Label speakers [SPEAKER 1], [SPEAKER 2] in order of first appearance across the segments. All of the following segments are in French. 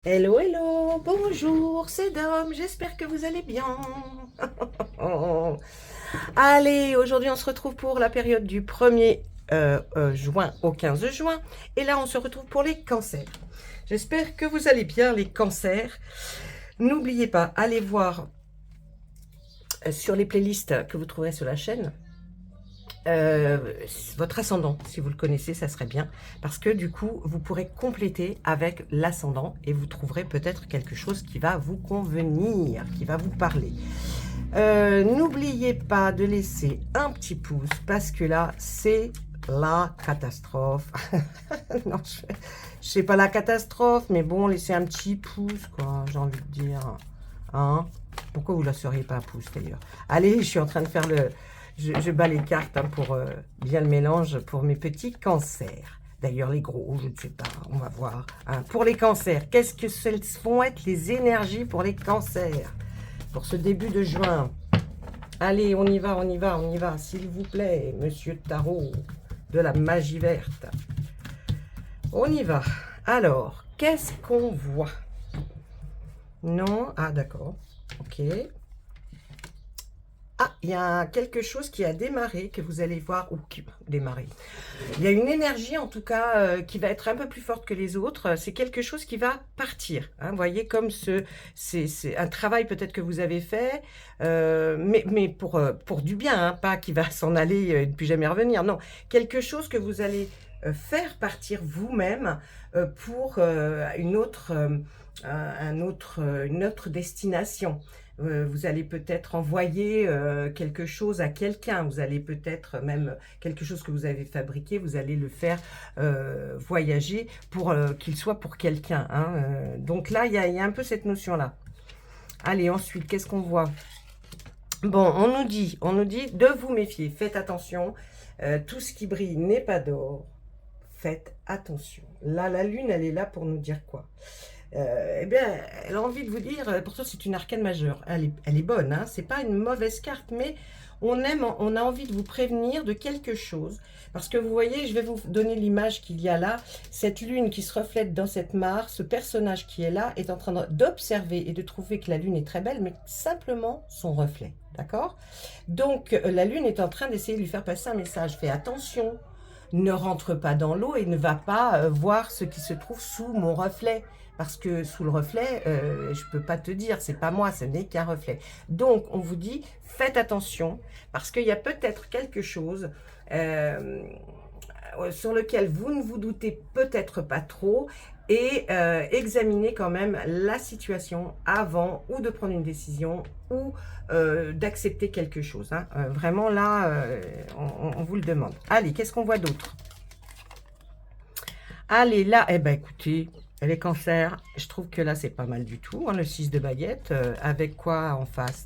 [SPEAKER 1] Hello, hello, bonjour, c'est Dom, j'espère que vous allez bien. Allez, aujourd'hui on se retrouve pour la période du 1er juin au 15 juin. Et là on se retrouve pour les cancers. J'espère que vous allez bien les cancers. N'oubliez pas, allez voir sur les playlists que vous trouverez sur la chaîne. Votre ascendant, si vous le connaissez, ça serait bien, parce que du coup, vous pourrez compléter avec l'ascendant et vous trouverez peut-être quelque chose qui va vous convenir, qui va vous parler. N'oubliez pas de laisser un petit pouce, parce que là, c'est la catastrophe. Non, je sais pas la catastrophe, mais bon, laissez un petit pouce, quoi, j'ai envie de dire. Hein? Pourquoi vous ne laisseriez pas un pouce, d'ailleurs? Allez, je suis en train de faire le... Je bats les cartes hein, pour bien le mélange pour mes petits cancers. D'ailleurs, les gros, je ne sais pas, on va voir. Hein. Pour les cancers, qu'est-ce que ce vont être les énergies pour les cancers pour ce début de juin? Allez, on y va, on y va, on y va, s'il vous plaît, monsieur Tarot de la magie verte. On y va. Alors, qu'est-ce qu'on voit? Non, ah d'accord, ok. Ah, il y a quelque chose qui a démarré, que vous allez voir, ou qui démarrer. Il y a une énergie, en tout cas, qui va être un peu plus forte que les autres. C'est quelque chose qui va partir. Hein, vous voyez, comme c'est un travail peut-être que vous avez fait, mais pour du bien, hein, pas qui va s'en aller et ne plus jamais revenir. Non, quelque chose que vous allez faire partir vous-même pour une autre destination. Vous allez peut-être envoyer quelque chose à quelqu'un, vous allez peut-être même quelque chose que vous avez fabriqué, vous allez le faire voyager pour qu'il soit pour quelqu'un. Hein. Donc là, il y a un peu cette notion-là. Allez, ensuite, qu'est-ce qu'on voit? Bon, on nous dit de vous méfier, faites attention, tout ce qui brille n'est pas d'or, faites attention. Là, la lune, elle est là pour nous dire quoi? Eh bien, elle a envie de vous dire, pourtant c'est une arcane majeure, elle est bonne, hein, c'est pas une mauvaise carte, mais on a envie de vous prévenir de quelque chose, parce que vous voyez, je vais vous donner l'image qu'il y a là, cette lune qui se reflète dans cette mare, ce personnage qui est là est en train d'observer et de trouver que la lune est très belle, mais simplement son reflet, d'accord? Donc, la lune est en train d'essayer de lui faire passer un message, fais attention, ne rentre pas dans l'eau et ne va pas voir ce qui se trouve sous mon reflet. Parce que sous le reflet, je ne peux pas te dire, c'est pas moi, ce n'est qu'un reflet. Donc, on vous dit, faites attention, parce qu'il y a peut-être quelque chose sur lequel vous ne vous doutez peut-être pas trop, et examinez quand même la situation avant ou de prendre une décision ou d'accepter quelque chose. Hein. Vraiment, là, on vous le demande. Allez, qu'est-ce qu'on voit d'autre? Allez, là, eh ben écoutez, les cancers, je trouve que là, c'est pas mal du tout, hein, le 6 de baguette, avec quoi en face?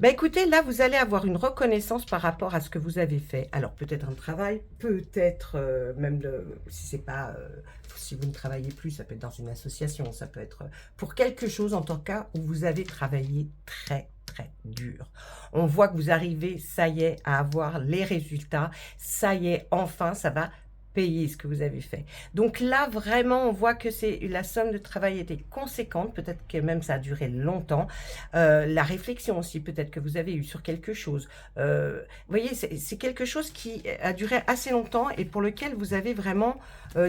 [SPEAKER 1] Ben écoutez, là, vous allez avoir une reconnaissance par rapport à ce que vous avez fait. Alors, peut-être un travail, peut-être même, si c'est pas, si vous ne travaillez plus, ça peut être dans une association, ça peut être pour quelque chose, en tout cas, où vous avez travaillé très, très dur. On voit que vous arrivez, ça y est, à avoir les résultats, ça y est, enfin, ça va payer ce que vous avez fait. Donc là, vraiment, on voit que la somme de travail était conséquente, peut-être que même ça a duré longtemps. La réflexion aussi, peut-être que vous avez eu sur quelque chose. Vous voyez, c'est quelque chose qui a duré assez longtemps et pour lequel vous avez vraiment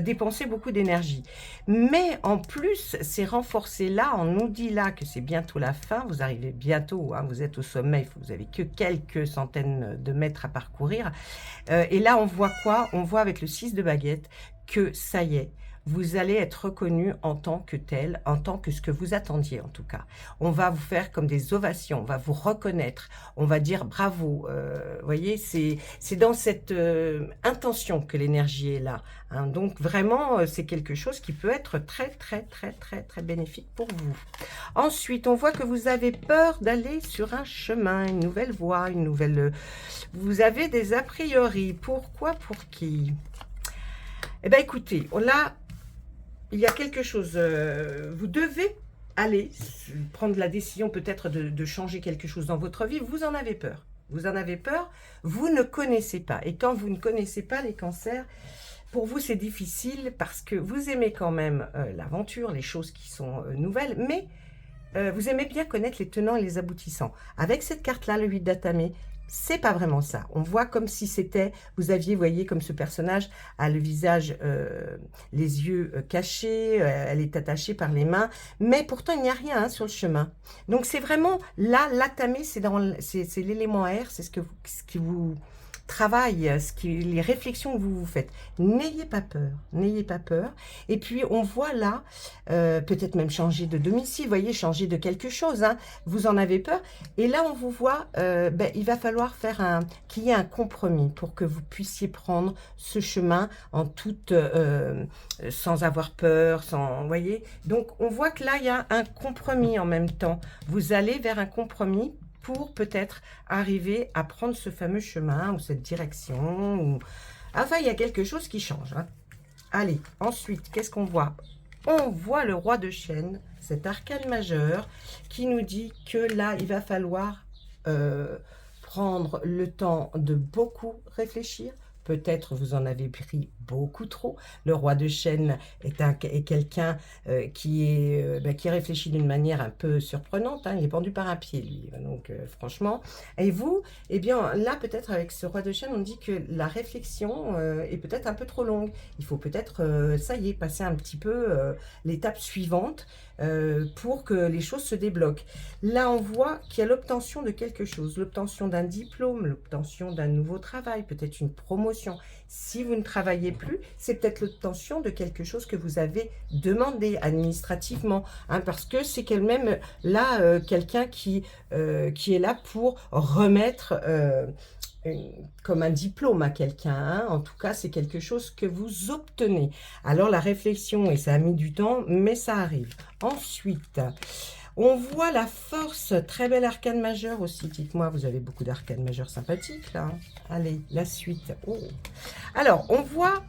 [SPEAKER 1] dépensé beaucoup d'énergie. Mais en plus, c'est renforcé là, on nous dit là que c'est bientôt la fin, vous arrivez bientôt, hein, vous êtes au sommet, vous n'avez que quelques centaines de mètres à parcourir. Et là, on voit quoi? On voit avec le 6 de baguette que ça y est, vous allez être reconnu en tant que tel, en tant que ce que vous attendiez en tout cas. On va vous faire comme des ovations, on va vous reconnaître, on va dire bravo. Vous voyez, c'est dans cette intention que l'énergie est là. Hein. Donc vraiment, c'est quelque chose qui peut être très, très, très, très, très bénéfique pour vous. Ensuite, on voit que vous avez peur d'aller sur un chemin, une nouvelle voie, une nouvelle... Vous avez des a priori. Pourquoi? Pour qui? Eh bien, écoutez, là, il y a quelque chose. Vous devez aller prendre la décision peut-être de changer quelque chose dans votre vie. Vous en avez peur. Vous en avez peur. Vous ne connaissez pas. Et quand vous ne connaissez pas les cancers, pour vous, c'est difficile parce que vous aimez quand même l'aventure, les choses qui sont nouvelles, mais vous aimez bien connaître les tenants et les aboutissants. Avec cette carte-là, le 8 d'Atame, c'est pas vraiment ça. On voit comme si c'était, vous aviez, vous voyez, comme ce personnage a le visage, les yeux cachés, elle est attachée par les mains, mais pourtant il n'y a rien hein, sur le chemin. Donc c'est vraiment, là, l'Atame, c'est l'élément air, c'est ce qui vous travaille, les réflexions que vous vous faites. N'ayez pas peur, n'ayez pas peur. Et puis on voit là, peut-être même changer de domicile, vous voyez, changer de quelque chose, hein, vous en avez peur. Et là on vous voit, il va falloir faire qu'il y ait un compromis pour que vous puissiez prendre ce chemin en toute, sans avoir peur, sans, vous voyez. Donc on voit que là il y a un compromis en même temps. Vous allez vers un compromis pour peut-être arriver à prendre ce fameux chemin ou cette direction. Ou... Enfin, il y a quelque chose qui change. Hein. Allez, ensuite, qu'est-ce qu'on voit? On voit le roi de chêne, cet arcane majeur, qui nous dit que là, il va falloir prendre le temps de beaucoup réfléchir. Peut-être vous en avez pris beaucoup trop. Le roi de chêne est quelqu'un qui réfléchit d'une manière un peu surprenante. Hein. Il est pendu par un pied, lui. Donc, franchement. Et vous, eh bien, là, peut-être avec ce roi de chêne, on dit que la réflexion est peut-être un peu trop longue. Il faut peut-être, ça y est, passer un petit peu l'étape suivante pour que les choses se débloquent. Là, on voit qu'il y a l'obtention de quelque chose, l'obtention d'un diplôme, l'obtention d'un nouveau travail, peut-être une promotion. Si vous ne travaillez plus, c'est peut-être l'obtention de quelque chose que vous avez demandé administrativement, hein, parce que c'est quand-même là quelqu'un qui est là pour remettre comme un diplôme à quelqu'un, hein. En tout cas, c'est quelque chose que vous obtenez. Alors, la réflexion, et ça a mis du temps, mais ça arrive. Ensuite, on voit la force, très bel arcane majeur aussi. Dites-moi, vous avez beaucoup d'arcanes majeurs sympathiques, là. Allez, la suite. Oh. Alors, on voit...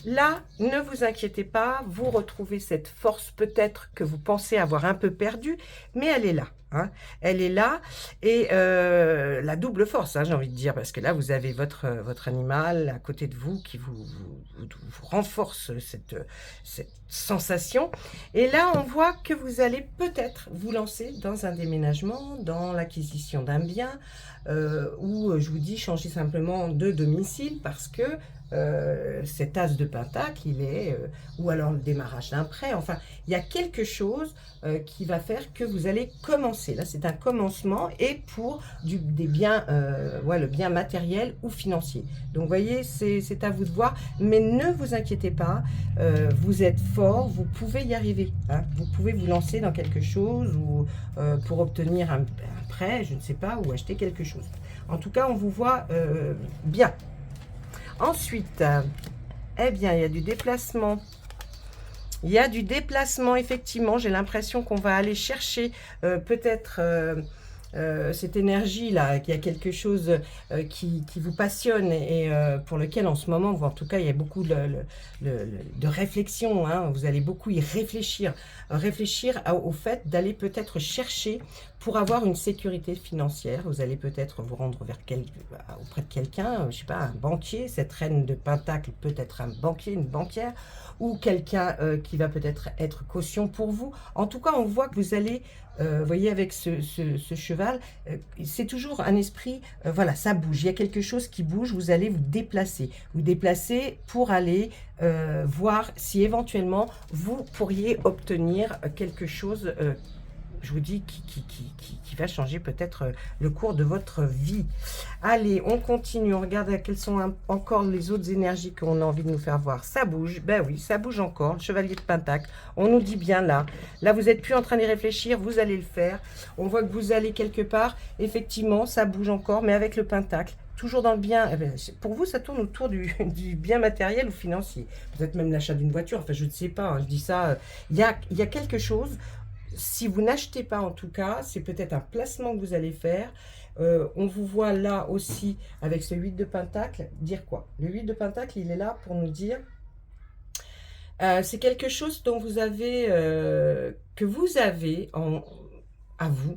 [SPEAKER 1] Là, ne vous inquiétez pas, vous retrouvez cette force peut-être que vous pensez avoir un peu perdue, mais elle est là. Hein. Elle est là et la double force, hein, j'ai envie de dire, parce que là, vous avez votre animal à côté de vous qui vous renforce cette sensation. Et là, on voit que vous allez peut-être vous lancer dans un déménagement, dans l'acquisition d'un bien, ou je vous dis, changer simplement de domicile parce que cet as de pentacle, il est, ou alors le démarrage d'un prêt, enfin, il y a quelque chose qui va faire que vous allez commencer. Là, c'est un commencement et pour des biens, le bien matériel ou financier. Donc, vous voyez, c'est à vous de voir, mais ne vous inquiétez pas, vous êtes fort, vous pouvez y arriver. Hein. Vous pouvez vous lancer dans quelque chose ou pour obtenir un prêt, je ne sais pas, ou acheter quelque chose. En tout cas, on vous voit bien. Ensuite, eh bien, il y a du déplacement. Il y a du déplacement, effectivement. J'ai l'impression qu'on va aller chercher peut-être cette énergie-là, qu'il y a quelque chose qui vous passionne et pour lequel en ce moment, en tout cas, il y a beaucoup de réflexion. Hein, vous allez beaucoup y réfléchir. Réfléchir au fait d'aller peut-être chercher pour avoir une sécurité financière. Vous allez peut-être vous rendre auprès de quelqu'un, je ne sais pas, un banquier. Cette reine de pentacle peut être un banquier, une banquière, ou quelqu'un qui va peut-être être caution pour vous. En tout cas, on voit que vous allez, vous voyez, avec ce cheval, c'est toujours un esprit, voilà, ça bouge. Il y a quelque chose qui bouge, vous allez vous déplacer. Vous déplacer pour aller voir si éventuellement vous pourriez obtenir quelque chose je vous dis, qui va changer peut-être le cours de votre vie. Allez, on continue, on regarde quelles sont encore les autres énergies qu'on a envie de nous faire voir. Ça bouge, ben oui, ça bouge encore, le chevalier de pentacle, on nous dit bien là. Là, vous n'êtes plus en train d'y réfléchir, vous allez le faire. On voit que vous allez quelque part, effectivement, ça bouge encore, mais avec le pentacle. Toujours dans le bien, pour vous, ça tourne autour du bien matériel ou financier. Peut-être même l'achat d'une voiture, enfin, je ne sais pas, hein, je dis ça. Il y a quelque chose. Si vous n'achetez pas, en tout cas, c'est peut-être un placement que vous allez faire. On vous voit là aussi, avec ce 8 de pentacle, dire quoi? Le 8 de pentacle, il est là pour nous dire, c'est quelque chose dont vous avez, que vous avez à vous,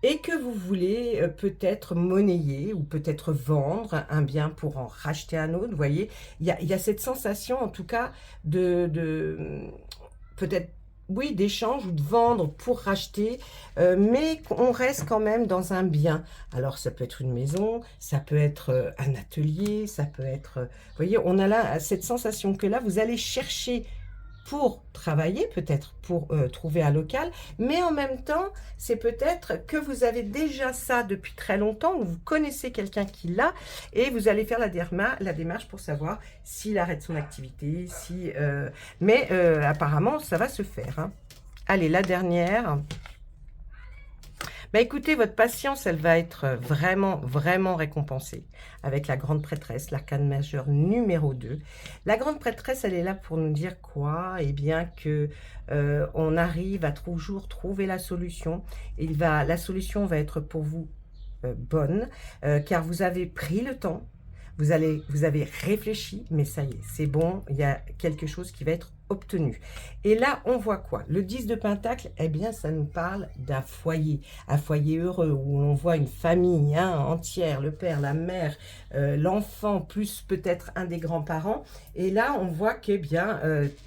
[SPEAKER 1] et que vous voulez peut-être monnayer ou peut-être vendre un bien pour en racheter un autre. Vous voyez, il y a cette sensation en tout cas de peut-être, oui, d'échange ou de vendre pour racheter, mais on reste quand même dans un bien. Alors ça peut être une maison, ça peut être un atelier, ça peut être... vous voyez, on a là cette sensation que là, vous allez chercher pour travailler, peut-être pour trouver un local, mais en même temps, c'est peut-être que vous avez déjà ça depuis très longtemps, ou vous connaissez quelqu'un qui l'a, et vous allez faire la démarche pour savoir s'il arrête son activité, si, mais apparemment, ça va se faire. Hein. Allez, la dernière. Bah écoutez, votre patience, elle va être vraiment, vraiment récompensée avec la grande prêtresse, l'arcane majeur numéro 2. La grande prêtresse, elle est là pour nous dire quoi? Eh bien que on arrive à toujours trouver la solution. La solution va être pour vous bonne, car vous avez pris le temps, vous avez réfléchi, mais ça y est, c'est bon, il y a quelque chose qui va être obtenu. Et là, on voit quoi? Le 10 de Pentacle, eh bien, ça nous parle d'un foyer, un foyer heureux, où on voit une famille hein, entière, le père, la mère, l'enfant, plus peut-être un des grands-parents. Et là, on voit que eh bien,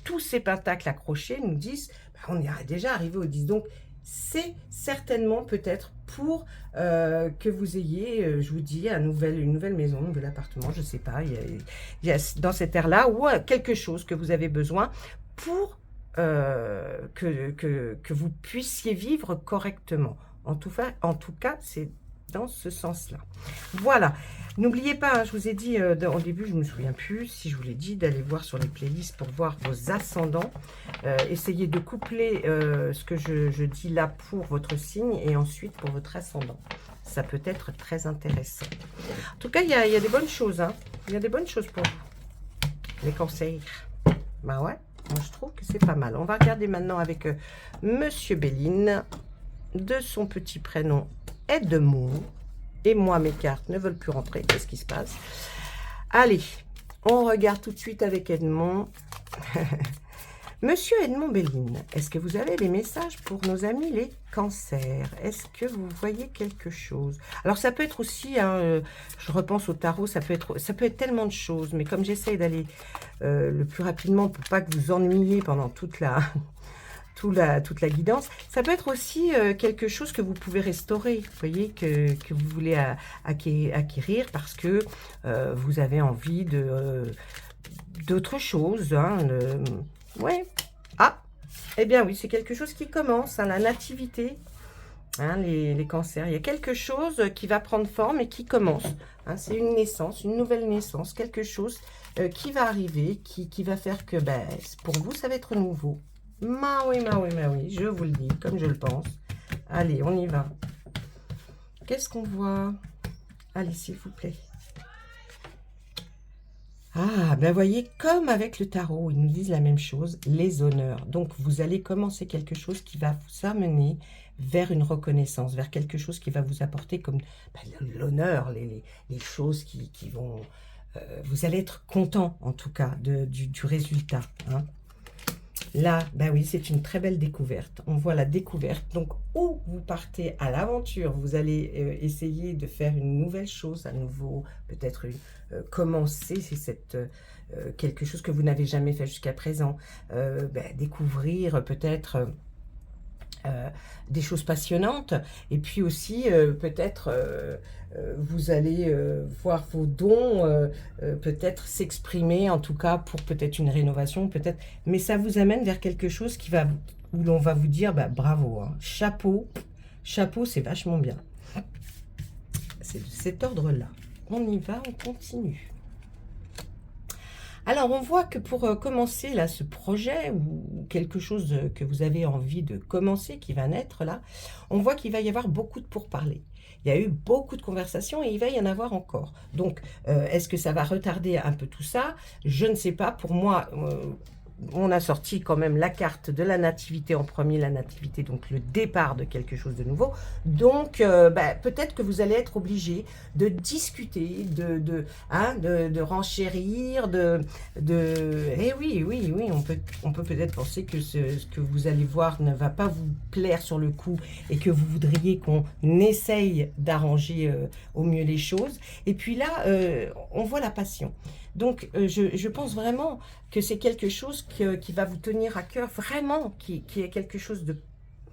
[SPEAKER 1] tous ces pentacles accrochés nous disent, bah, on est déjà arrivé au 10. Donc, c'est certainement peut-être pour que vous ayez, je vous dis, une nouvelle maison, un nouvel appartement, je ne sais pas, il y a dans cette ère-là, ou quelque chose que vous avez besoin pour que vous puissiez vivre correctement. En tout cas, c'est dans ce sens-là. Voilà. N'oubliez pas, hein, je vous ai dit au début, je ne me souviens plus si je vous l'ai dit, d'aller voir sur les playlists pour voir vos ascendants. Essayez de coupler ce que je dis là pour votre signe et ensuite pour votre ascendant. Ça peut être très intéressant. En tout cas, il y a des bonnes choses. Hein. Il y a des bonnes choses pour vous. Les conseils. Bah ouais, moi je trouve que c'est pas mal. On va regarder maintenant avec Monsieur Béline, de son petit prénom Edmond. Et moi, mes cartes ne veulent plus rentrer. Qu'est-ce qui se passe? Allez, on regarde tout de suite avec Edmond. Monsieur Edmond Béline, est-ce que vous avez des messages pour nos amis les cancers? Est-ce que vous voyez quelque chose? Alors, ça peut être aussi, hein, je repense au tarot, ça peut être tellement de choses. Mais comme j'essaye d'aller le plus rapidement pour pas que vous ennuyiez pendant toute la guidance. Ça peut être aussi quelque chose que vous pouvez restaurer, vous voyez, que vous voulez acquérir parce que vous avez envie d'autre chose. Hein, ouais. Ah, eh bien oui, c'est quelque chose qui commence, hein, la nativité, hein, les cancers. Il y a quelque chose qui va prendre forme et qui commence. Hein, c'est une naissance, une nouvelle naissance, quelque chose qui va arriver, qui va faire que ben, pour vous, ça va être nouveau. Ma oui, je vous le dis, comme je le pense. Allez, on y va. Qu'est-ce qu'on voit? Allez, s'il vous plaît. Ah, ben voyez, comme avec le tarot, ils nous disent la même chose, les honneurs. Donc, vous allez commencer quelque chose qui va vous amener vers une reconnaissance, vers quelque chose qui va vous apporter comme ben, l'honneur, les choses qui vont... vous allez être content, en tout cas, du résultat, hein. Là, ben oui, c'est une très belle découverte. On voit la découverte. Donc, où vous partez à l'aventure, vous allez essayer de faire une nouvelle chose, à nouveau, peut-être commencer, c'est quelque chose que vous n'avez jamais fait jusqu'à présent. Ben, découvrir peut-être... des choses passionnantes et puis aussi peut-être vous allez voir vos dons peut-être s'exprimer en tout cas pour peut-être une rénovation peut-être, mais ça vous amène vers quelque chose où l'on va vous dire bah, bravo, hein, chapeau, c'est vachement bien. C'est de cet ordre là. On y va, on continue. Alors, on voit que pour commencer là, ce projet ou quelque chose que vous avez envie de commencer, qui va naître là, on voit qu'il va y avoir beaucoup de pourparlers. Il y a eu beaucoup de conversations et il va y en avoir encore. Donc, est-ce que ça va retarder un peu tout ça? Je ne sais pas. Pour moi, on a sorti quand même la carte de la nativité en premier, la nativité, donc le départ de quelque chose de nouveau. Donc, peut-être que vous allez être obligé de discuter, de renchérir, Eh oui, oui, oui, on peut peut-être penser que ce que vous allez voir ne va pas vous plaire sur le coup et que vous voudriez qu'on essaye d'arranger au mieux les choses. Et puis là, on voit la passion. Donc, je pense vraiment que c'est quelque chose qui va vous tenir à cœur, vraiment, qui est quelque chose de...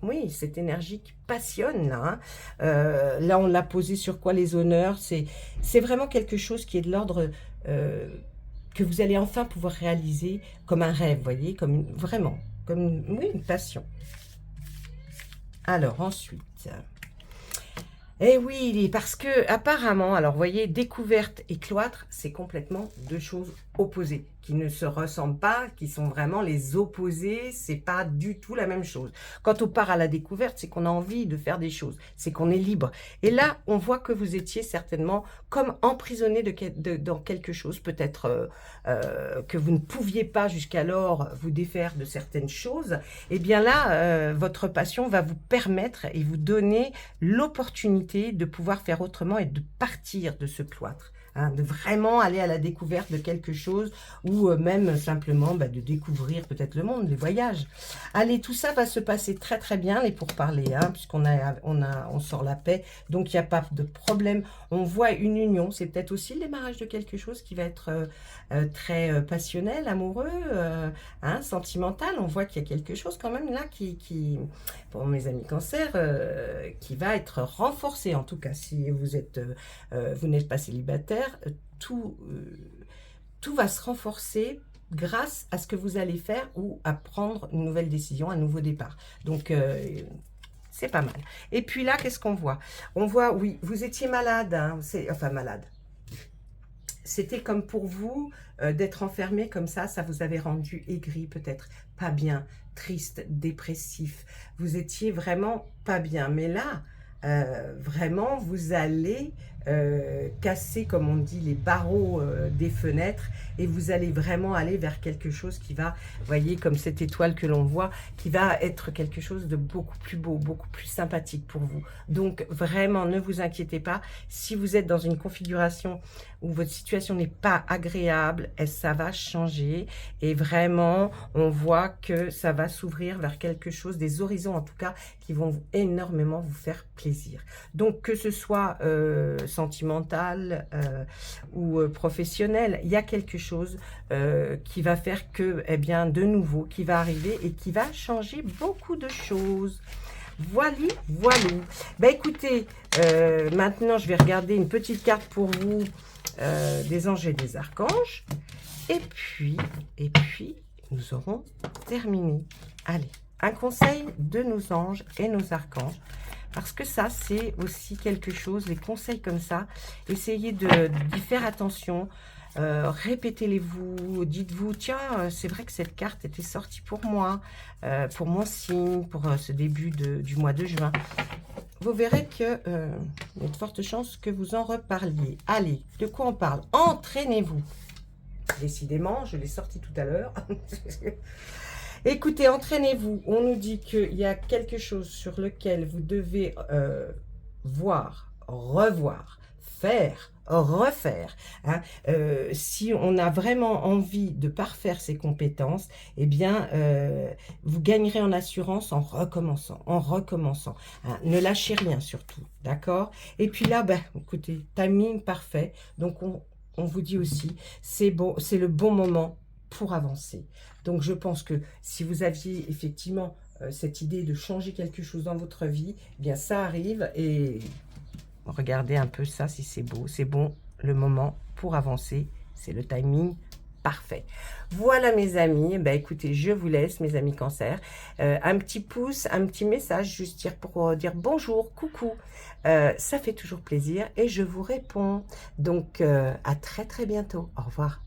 [SPEAKER 1] Oui, cette énergie qui passionne, là. Hein. Là, on l'a posé sur quoi les honneurs. C'est vraiment quelque chose qui est de l'ordre que vous allez enfin pouvoir réaliser comme un rêve, vous voyez, vraiment, oui, une passion. Alors, ensuite... Eh oui, parce que apparemment, alors vous voyez, découverte et cloître, c'est complètement deux choses opposées, qui ne se ressemblent pas, qui sont vraiment les opposés, c'est pas du tout la même chose. Quand on part à la découverte, c'est qu'on a envie de faire des choses, c'est qu'on est libre. Et là, on voit que vous étiez certainement comme emprisonné dans quelque chose, peut-être que vous ne pouviez pas jusqu'alors vous défaire de certaines choses. Et bien là, votre passion va vous permettre et vous donner l'opportunité de pouvoir faire autrement et de partir de ce cloître. Hein, de vraiment aller à la découverte de quelque chose ou même simplement de découvrir peut-être le monde, les voyages. Allez, tout ça va se passer très très bien, les pourparlers, hein, puisqu'on sort la paix, donc il n'y a pas de problème. On voit une union, c'est peut-être aussi le démarrage de quelque chose qui va être très passionnel, amoureux, hein, sentimental. On voit qu'il y a quelque chose quand même là pour mes amis cancer, qui va être renforcé, en tout cas si vous n'êtes pas célibataire. Tout va se renforcer grâce à ce que vous allez faire ou à prendre une nouvelle décision, un nouveau départ. Donc, c'est pas mal. Et puis là, qu'est-ce qu'on voit? On voit, oui, vous étiez malade, hein, enfin malade. C'était comme pour vous d'être enfermé comme ça vous avait rendu aigri peut-être, pas bien, triste, dépressif. Vous étiez vraiment pas bien. Mais là, vraiment, vous allez casser, comme on dit, les barreaux des fenêtres et vous allez vraiment aller vers quelque chose qui va, voyez, comme cette étoile que l'on voit, qui va être quelque chose de beaucoup plus beau, beaucoup plus sympathique pour vous. Donc, vraiment, ne vous inquiétez pas. Si vous êtes dans une configuration où votre situation n'est pas agréable, ça va changer et vraiment, on voit que ça va s'ouvrir vers quelque chose, des horizons en tout cas, qui vont énormément vous faire plaisir. Donc, que ce soit sentimental ou professionnel, il y a quelque chose qui va faire que, eh bien, de nouveau, qui va arriver et qui va changer beaucoup de choses. Voilà. Écoutez, maintenant, je vais regarder une petite carte pour vous des anges et des archanges. Et puis, nous aurons terminé. Allez, un conseil de nos anges et nos archanges. Parce que ça, c'est aussi quelque chose, les conseils comme ça, essayez d'y faire attention, répétez-les-vous, dites-vous, tiens, c'est vrai que cette carte était sortie pour moi, pour mon signe, pour ce début du mois de juin. Vous verrez que il y a de fortes chances que vous en reparliez. Allez, de quoi on parle? Entraînez-vous. Décidément, je l'ai sorti tout à l'heure. Écoutez, entraînez-vous. On nous dit qu'il y a quelque chose sur lequel vous devez voir, revoir, faire, refaire. Hein. Si on a vraiment envie de parfaire ses compétences, eh bien, vous gagnerez en assurance en recommençant, Hein. Ne lâchez rien surtout, d'accord? Et puis là, écoutez, timing parfait. Donc, on vous dit aussi, c'est bon, c'est le bon moment pour avancer. Donc, je pense que si vous aviez effectivement cette idée de changer quelque chose dans votre vie, eh bien, ça arrive et regardez un peu ça, si c'est beau. C'est bon, le moment pour avancer, c'est le timing parfait. Voilà mes amis, écoutez, je vous laisse mes amis cancer. Un petit pouce, un petit message, juste pour dire bonjour, coucou. Ça fait toujours plaisir et je vous réponds. Donc, à très très bientôt. Au revoir.